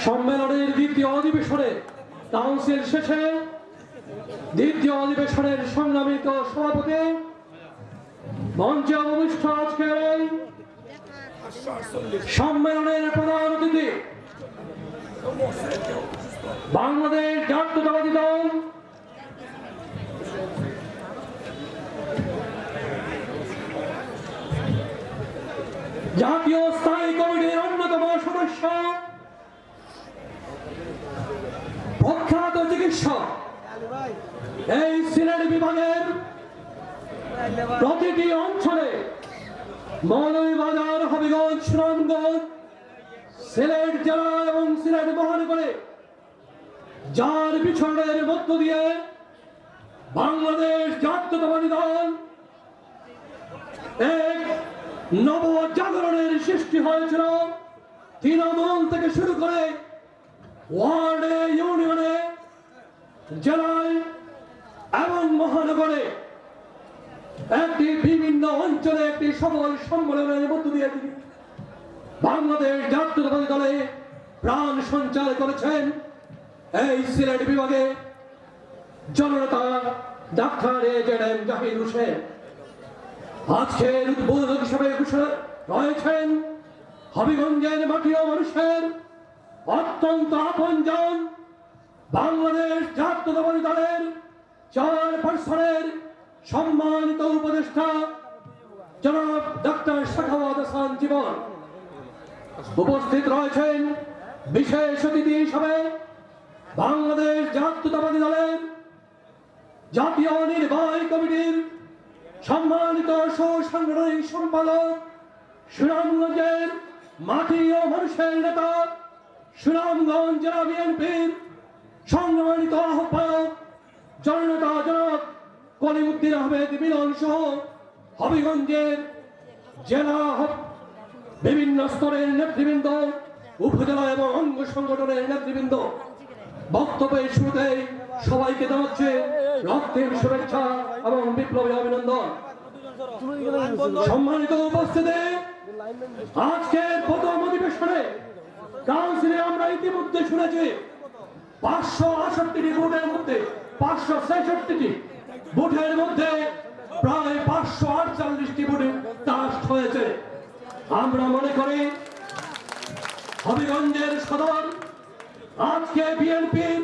সম্মেলনের দ্বিতীয় অধিবেশনে কাউন্সিল শেষে দ্বিতীয় অধিবেশনের সংগ্রামিত সভাপতি মঞ্চে অবস্থিত আজকের এই সম্মেলনের প্রধান অতিথি বাংলাদেশ জাতীয়তাবাদী দল জাতীয় স্থায়ী কমিটির অন্যতম সদস্য প্রখ্যাত চিকিৎসক এই সিলেট বিভাগের প্রতিটি অঞ্চলে মৌলভীবাজার, হবিগঞ্জ, সুনামগঞ্জ, সিলেট জেলা এবং সিলেট মহানগরে যার বিচরণের মধ্য দিয়ে বাংলাদেশ জাতীয়তাবাদী দল এক নবজাগরণের সৃষ্টি হয়েছিল। তৃণমূল থেকে শুরু করে ওয়ার্ডে, ইউনিয়নে, জেলায় এবং মহানগরে একটি বিভিন্ন অঞ্চলে একটি সফল সম্মেলনের মধ্য দিয়ে বাংলাদেশ জাতীয়তাবাদী দলে প্রাণ সঞ্চার করেছেন এই সিলেট বিভাগে জননেতা ডাক্তার এজেড জাহিদ হোসেন। আজকের উদ্বোধক হিসেবে রয়েছেন হবিগঞ্জের মাটি ও মানুষের অত্যন্ত আপনজন বাংলাদেশ জাতীয়তাবাদী দলের চেয়ারপারসনের সম্মানিত উপদেষ্টা জনাব ডক্টর সাখাওয়াত হাসান জীবন। উপস্থিত রয়েছেন বিশেষ অতিথি হিসাবে বাংলাদেশ জাতীয়তাবাদী দলের জাতীয় নির্বাহী কমিটির সম্মানিত সাংগঠনিক সম্পাদক, সুনামগঞ্জের মাটি ও মানুষের নেতা, সুনামগঞ্জ জেলা বিএনপির সম্মানিত আহ্বায়ক জননেতা জনাব কলিমুদ্দিন আহমেদ মিলন সহ হবিগঞ্জের জেলা বিভিন্ন স্তরের নেতৃবৃন্দ, উপজেলা এবং অঙ্গ সংগঠনের নেতৃবৃন্দ। বক্তব্যের শুরুতে সবাইকে জানাচ্ছে রক্তিম শুভেচ্ছা এবং বিপ্লবী অভিনন্দন। সম্মানিত উপস্থিতি, আজকের প্রথম অধিবেশনে কাউন্সিলে আমরা ইতিমধ্যে শুনেছি 568টি ভোটের মধ্যে 566টি ভোটের মধ্যে প্রায় 548টি ভোটে কাস্ট হয়েছে। আমরা মনে করি হবিগঞ্জের সদর আজকে বিএনপির